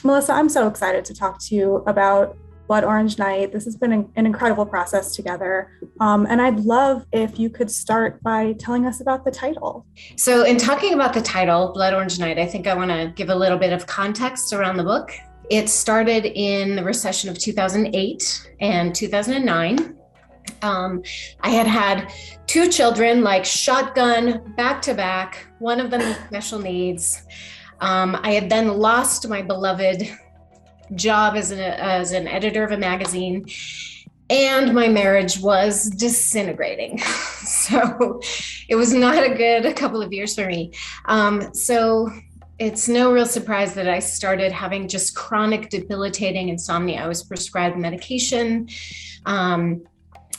Melissa, I'm so excited to talk to you about Blood Orange Night. This has been an incredible process together. And I'd love if you could start by telling us about the title. So, in talking about the title, Blood Orange Night, I think I want to give a little bit of context around the book. It started in the recession of 2008 and 2009. I had two children, like shotgun back to back, one of them with special needs. I had then lost my beloved job as an editor of a magazine, and my marriage was disintegrating. So it was not a good couple of years for me. So it's no real surprise that I started having just chronic debilitating insomnia. I was prescribed medication,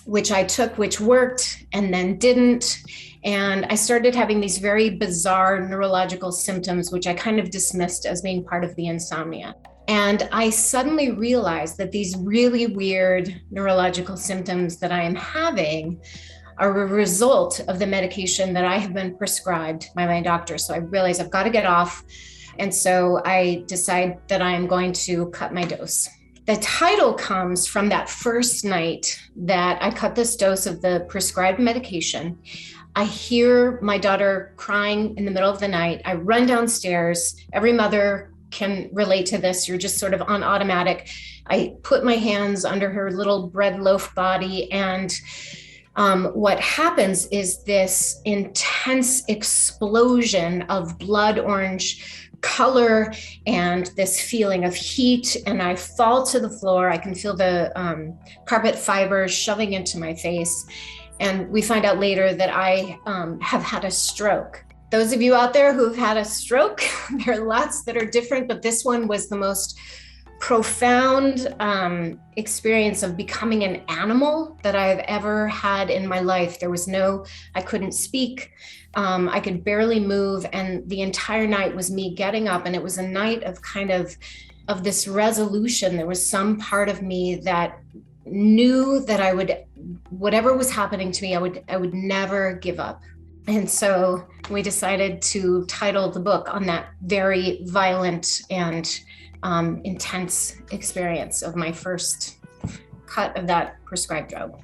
which I took, which worked and then didn't. And I started having these very bizarre neurological symptoms, which I kind of dismissed as being part of the insomnia. And I suddenly realized that these really weird neurological symptoms that I am having are a result of the medication that I have been prescribed by my doctor. So I realized I've got to get off. And so I decide that I am going to cut my dose. The title comes from that first night that I cut this dose of the prescribed medication. I hear my daughter crying in the middle of the night. I run downstairs. Every mother can relate to this. You're just sort of on automatic. I put my hands under her little bread loaf body, and what happens is this intense explosion of blood orange color and this feeling of heat, and I fall to the floor. I can feel the carpet fibers shoving into my face, and we find out later that I have had a stroke. Those of you out there who've had a stroke, there are lots that are different, but this one was the most profound experience of becoming an animal that I've ever had in my life. I couldn't speak. I could barely move. And the entire night was me getting up. And it was a night of of this resolution. There was some part of me that knew that whatever was happening to me, I would never give up. And so we decided to title the book on that very violent and intense experience of my first cut of that prescribed drug.